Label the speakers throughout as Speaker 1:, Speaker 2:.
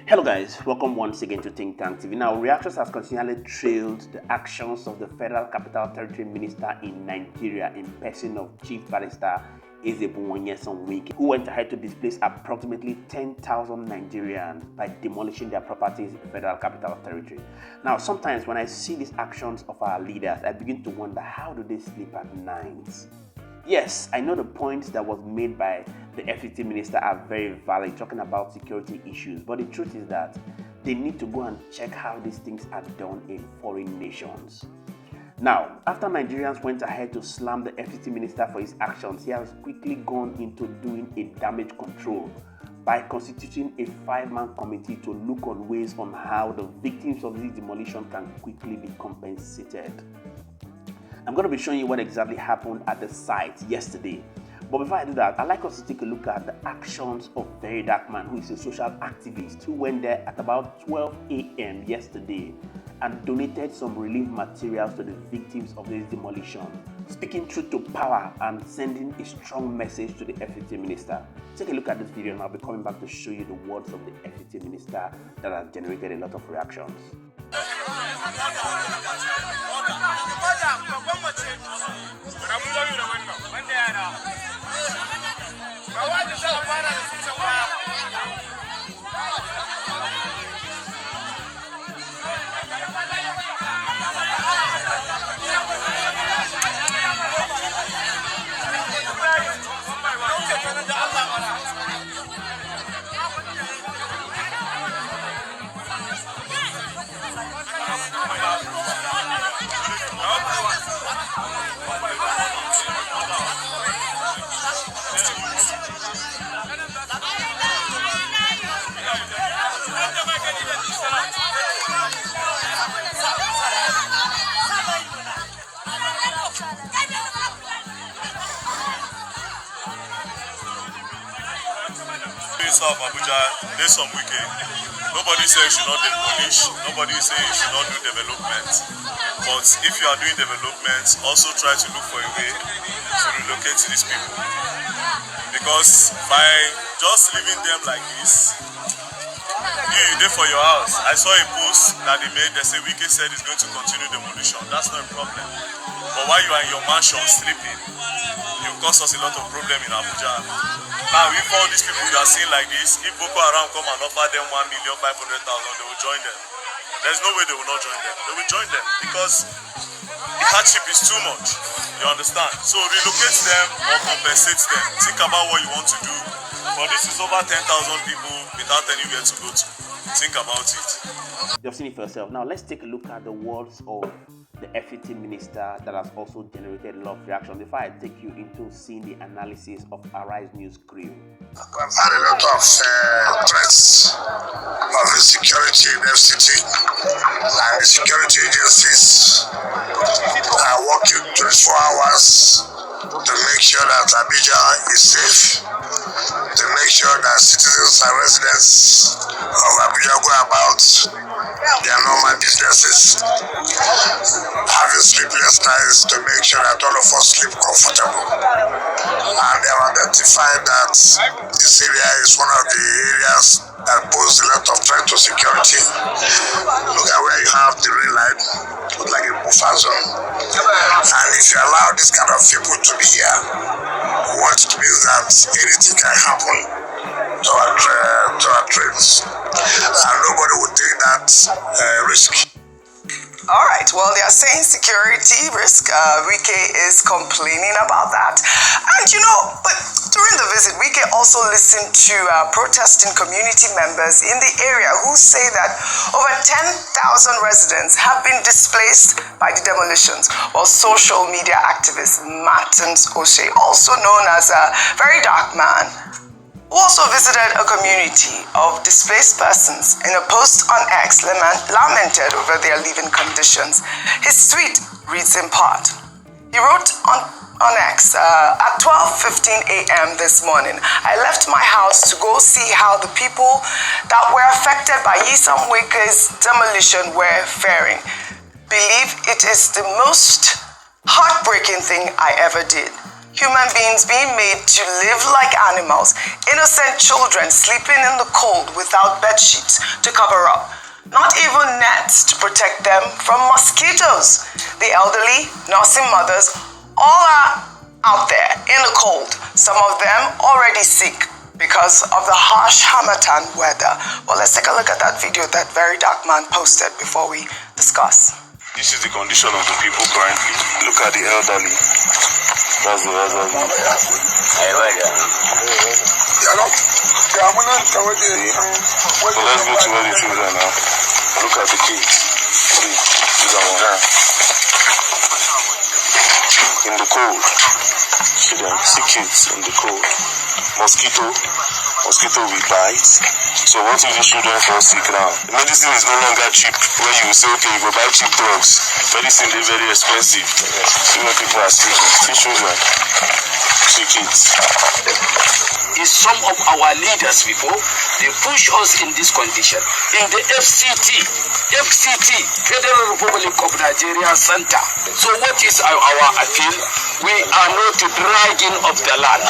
Speaker 1: Hello guys, welcome once again to Think Tank TV. Now, reactions has continually trailed the actions of the Federal Capital Territory Minister in Nigeria in person of Chief Barrister Wike, who went ahead to displace approximately 10,000 Nigerians by demolishing their properties in the Federal Capital Territory. Now, sometimes when I see these actions of our leaders, I begin to wonder, how do they sleep at night? Yes, I know the points that was made by the FCT minister are very valid, talking about security issues, but the truth is that they need to go and check how these things are done in foreign nations. Now, after Nigerians went ahead to slam the FCT minister for his actions, he has quickly gone into doing a damage control by constituting a 5-man committee to look on ways on how the victims of this demolition can quickly be compensated. I'm going to be showing you what exactly happened at the site yesterday. But before I do that, I'd like us to take a look at the actions of Very Dark Man, who is a social activist who went there at about 12 a.m. yesterday and donated some relief materials to the victims of this demolition, speaking truth to power and sending a strong message to the FCT minister. Take a look at this video and I'll be coming back to show you the words of the FCT minister that has generated a lot of reactions.
Speaker 2: Of Abuja, there's some Wike. Nobody says you should not demolish, nobody says you should not do development. But if you are doing development, also try to look for a way to relocate these people. Because by just leaving them like this, you there for your house. I saw a post that they made, they say Wike said he's going to continue demolition. That's not a problem. But while you are in your mansion sleeping, you cause us a lot of problem in Abuja. Now, if all these people you are seeing like this, if Boko Haram come and offer them 1,500,000, they will join them. There's no way they will not join them. They will join them because the hardship is too much. You understand? So relocate them or compensate them. Think about what you want to do. But this is over 10,000 people without anywhere to go to. Think about it.
Speaker 1: You've seen it for yourself. Now let's take a look at the words of the FCT minister that has also generated a lot of reaction. Before I take you into seeing the analysis of Arise News crew.
Speaker 3: We've had a lot of threats of insecurity in FCT and the security agencies are working 24 hours to make sure that Abidjan is safe, to make sure that citizens and residents of Abuja go about their normal businesses, having sleepless nights to make sure that all of us sleep comfortable. And they have identified that this area is one of the areas that pose a lot of threat to security. Look at where you have the red light, look like a buffer zone. And if you allow this kind of people to be here, what it means that anything can happen to our trains. And nobody would take that risk.
Speaker 4: All right, well, they are saying security risk. Wike is complaining about that. And but during the visit, Wike also listened to protesting community members in the area who say that over 10,000 residents have been displaced by the demolitions, while social media activist Martins Osei, also known as a Very Dark Man, who also visited a community of displaced persons, in a post on X lamented over their living conditions. His tweet reads in part. He wrote on X, at 12:15 a.m. this morning, I left my house to go see how the people that were affected by Nyesom Wike's demolition were faring. Believe it is the most heartbreaking thing I ever did. human beings being made to live like animals, innocent children sleeping in the cold without bed sheets to cover up, not even nets to protect them from mosquitoes. The elderly, nursing mothers, all are out there in the cold, some of them already sick because of the harsh Harmattan weather. Well, let's take a look at that video that very dark man posted before we discuss.
Speaker 2: This is the condition of the people currently. Look at the elderly. That's the elderly. So let's go to where the children are. Look at the kids. See, these are on in the cold. See them, see kids in the cold. Mosquito will bite. So what if the children fall sick now? The medicine is no longer cheap. Where you say, okay, you go buy cheap drugs. Medicine is very expensive. See when people are sick. See children. See kids.
Speaker 5: Is some of our leaders before they push us in this condition. In the FCT, Federal Republic of Nigeria Center. So what is our appeal? We are not dragging of the land.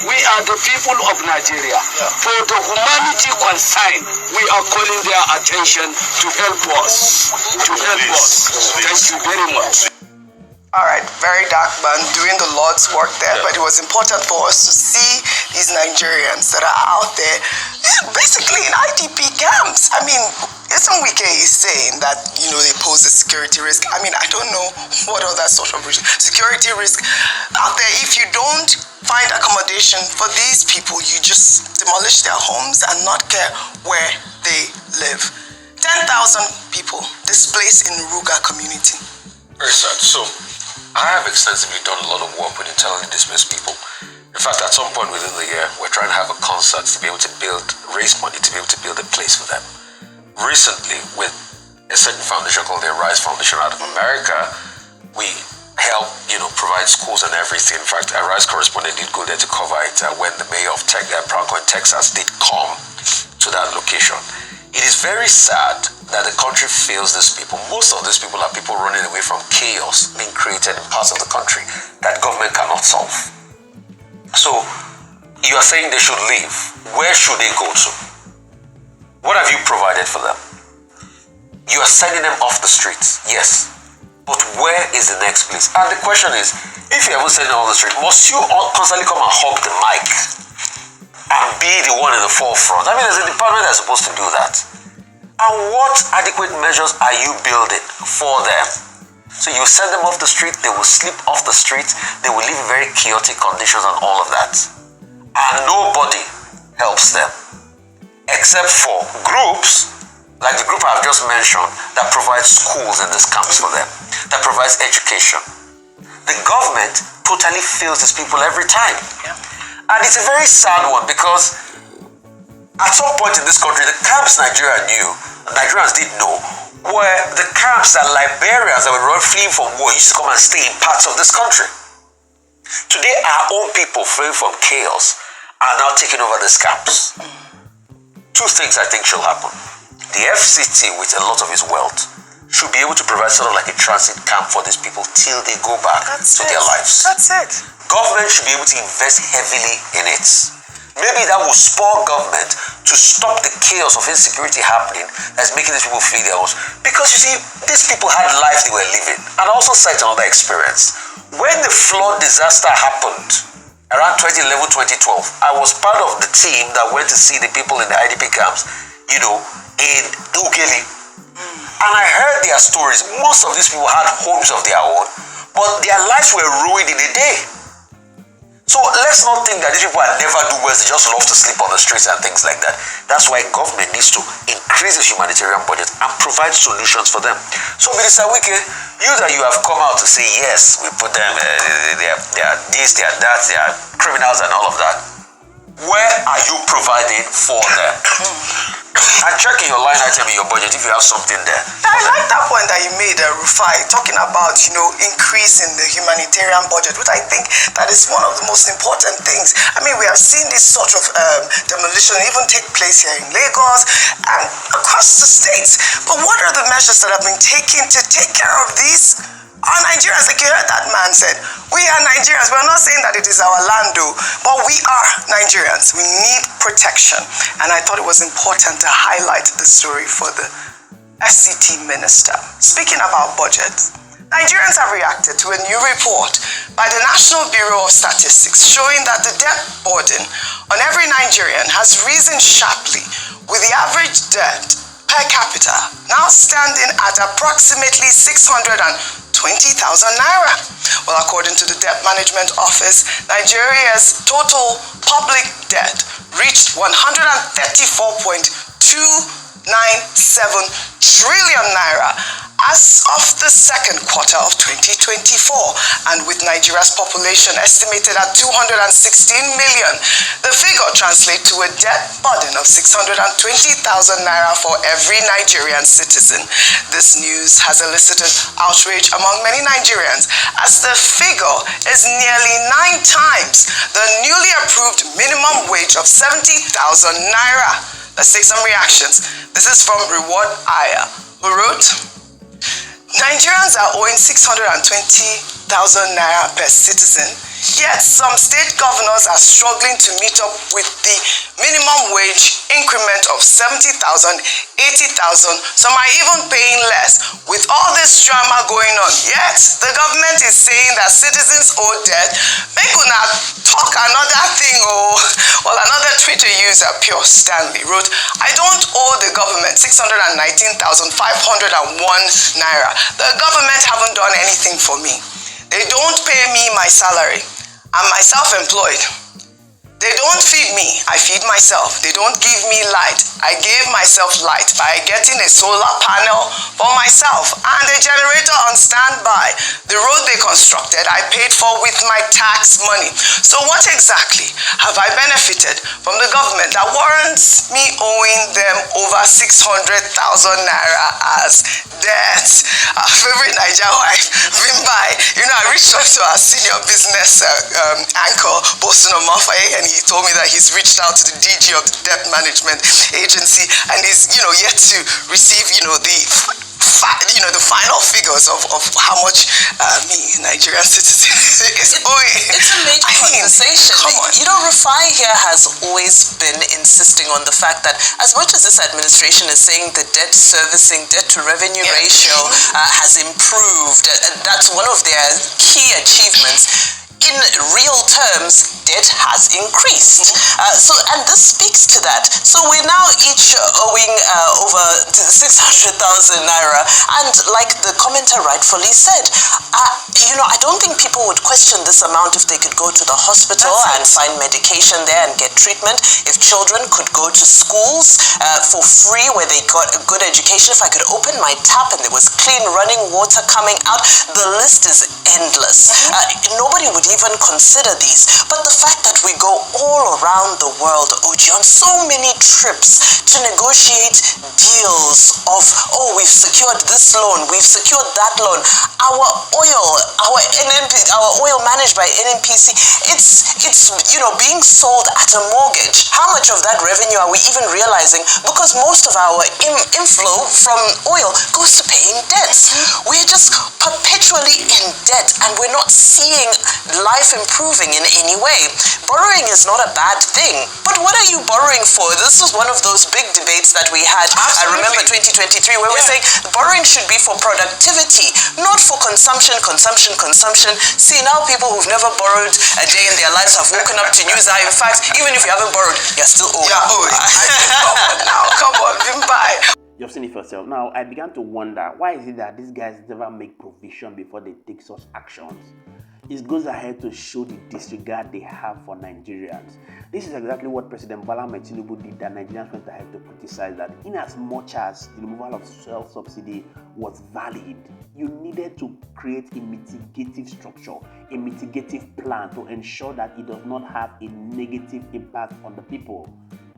Speaker 5: We are the people of Nigeria. For the humanity concerned, we are calling their attention to help us. Thank you very much.
Speaker 4: All right, very dark man doing the Lord's work there, but it was important for us to see these Nigerians that are out there, basically in IDP camps. I mean, isn't Wike is saying that, you know, they pose a security risk? I mean, I don't know what other sort of security risk out there. If you don't find accommodation for these people, you just demolish their homes and not care where they live. 10,000 people displaced in Ruga community.
Speaker 6: Very sad. So, I have extensively done a lot of work with internally displaced people. In fact, at some point within the year, we're trying to have a concert to be able to raise money to be able to build a place for them. Recently, with a certain foundation called the Rise Foundation out of America, we help, provide schools and everything. In fact, our Rise correspondent did go there to cover it when the mayor of Pronto, Texas did come to that location. It is very sad that the country fails these people. Most of these people are people running away from chaos being created in parts of the country that government cannot solve. So, you are saying they should leave. Where should they go to? What have you provided for them? You are sending them off the streets, yes. But where is the next place? And the question is, if you haven't sent them off the street, must you constantly come and hog the mic and be the one in the forefront? I mean, there's a department that's supposed to do that. And what adequate measures are you building for them? So you send them off the street, they will sleep off the street, they will live in very chaotic conditions and all of that. And nobody helps them. Except for groups, like the group I've just mentioned, that provides schools in these camps for them, that provides education. The government totally fails these people every time. And it's a very sad one because at some point in this country, the camps Nigerians did know, were the camps that Liberians that were fleeing from war used to come and stay in parts of this country. Today, our own people fleeing from chaos are now taking over these camps. Two things I think should happen. The FCT, with a lot of its wealth, should be able to provide sort of like a transit camp for these people till they go back to their lives.
Speaker 4: That's it. Government
Speaker 6: should be able to invest heavily in it. Maybe that will spur government to stop the chaos of insecurity happening that's making these people flee their homes. Because you see, these people had life they were living. And I also cite another experience. When the flood disaster happened around 2011, 2012, I was part of the team that went to see the people in the IDP camps, in Ugeli. And I heard their stories. Most of these people had homes of their own, but their lives were ruined in a day. So let's not think that these people are never do well, they just love to sleep on the streets and things like that. That's why government needs to increase its humanitarian budget and provide solutions for them. So Minister Wike, you have come out to say, yes, we put them, they are this, they are that, they are criminals and all of that. Where are you providing for them? And check in your line item in your budget if you have something there.
Speaker 4: I like that point that you made, Rufai, talking about, increasing the humanitarian budget, which I think that is one of the most important things. I mean, we have seen this sort of demolition even take place here in Lagos and across the states. But what are the measures that have been taken to take care of these Our Nigerians, like you heard that man said, we are Nigerians. We're not saying that it is our land though, but we are Nigerians. We need protection. And I thought it was important to highlight the story for the FCT minister. Speaking about budgets, Nigerians have reacted to a new report by the National Bureau of Statistics showing that the debt burden on every Nigerian has risen sharply, with the average debt per capita now standing at approximately 620,000 naira. Well, according to the Debt Management Office, Nigeria's total public debt reached 134.297 trillion naira as of the second quarter of 2024, and with Nigeria's population estimated at 216 million, the figure translates to a debt burden of 620,000 naira for every Nigerian citizen. This news has elicited outrage among many Nigerians, as the figure is nearly 9 times the newly approved minimum wage of 70,000 naira. Let's take some reactions. This is from Reward Aya, who wrote, Nigerians are owing 620,000 naira per citizen, yet some state governors are struggling to meet up with the minimum wage increment of 70,000, 80,000. Some are even paying less. With all this drama going on, yet the government is saying that citizens owe debt. Make una talk another thing. Well, another Twitter user, Pure Stanley, wrote, I don't owe the government 619,501 naira. The government haven't done anything for me. They don't pay me my salary. I'm self-employed. They don't feed me, I feed myself. They don't give me light, I gave myself light by getting a solar panel for myself and a generator on standby. The road they constructed, I paid for with my tax money. So what exactly have I benefited from the government that warrants me owing them over 600,000 naira as debt? Our favorite Niger wife, Vimbai, I reached out to our senior business anchor, Boston Omafaye, and he told me that he's reached out to the DG of the Debt Management Agency and is, yet to receive, the final figures of how much Nigerian citizens is owing.
Speaker 7: It's a major conversation.
Speaker 4: Come on.
Speaker 7: Rufai here has always been insisting on the fact that as much as this administration is saying the debt servicing, debt to revenue ratio has improved, that's one of their key achievements. In real terms, debt has increased. And this speaks to that. So we're now each owing over 600,000 naira. And like the commenter rightfully said, I don't think people would question this amount if they could go to the hospital and find medication there and get treatment. If children could go to schools for free where they got a good education, if I could open my tap and there was clean running water coming out, the list is endless. Nobody would even consider these. But the fact that we go all around the world, Oji, on so many trips to negotiate deals of, we've secured this loan, we've secured that loan. Our oil managed by NNPC, it's being sold at a mortgage. How much of that revenue are we even realizing? Because most of our inflow from oil goes to paying debts. We're just perpetually in debt and we're not seeing life improving in any way. Borrowing is not a bad thing, but what are you borrowing for? This was one of those big debates that we had. Absolutely. I remember 2023 where we're saying borrowing should be for productivity, not for consumption. See, now people who've never borrowed a day in their lives have woken up to news that, in fact, even if you haven't borrowed, you're still owing. Come on, Vimbai.
Speaker 1: You've seen it for yourself. Now, I began to wonder, why is it that these guys never make provision before they take such actions? It goes ahead to show the disregard they have for Nigerians. This is exactly what President Tinubu did, that Nigerians went ahead to criticize, that in as much as the removal of fuel subsidy was valid, you needed to create a mitigative structure, a mitigative plan to ensure that it does not have a negative impact on the people.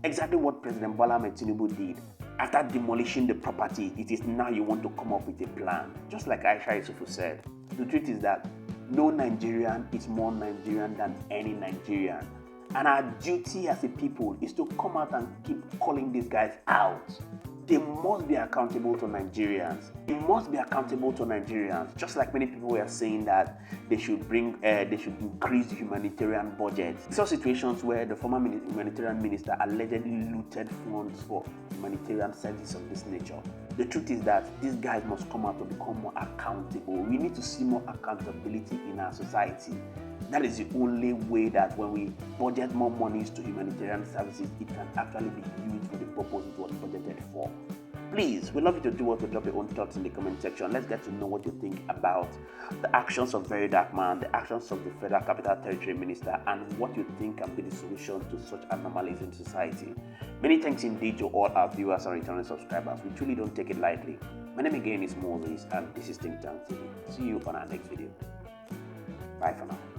Speaker 1: Exactly what President Tinubu did. After demolishing the property, it is now you want to come up with a plan. Just like Aisha Yusufu said, the truth is that no Nigerian is more Nigerian than any Nigerian. And our duty as a people is to come out and keep calling these guys out. they must be accountable to Nigerians. They must be accountable to Nigerians. Just like many people were saying that they should increase the humanitarian budget. I saw situations where the former humanitarian minister allegedly looted funds for humanitarian services of this nature. The truth is that these guys must come out to become more accountable. We need to see more accountability in our society. That is the only way that when we budget more monies to humanitarian services, it can actually be used for the purpose it was budgeted for. Please, we'd love you to do what to drop your own thoughts in the comment section. Let's get to know what you think about the actions of Very Dark Man, the actions of the Federal Capital Territory Minister, and what you think can be the solution to such anomalies in society. Many thanks indeed to all our viewers and returning subscribers. We truly don't take it lightly. My name again is Moses, and this is Think Tank TV. See you on our next video. Bye for now.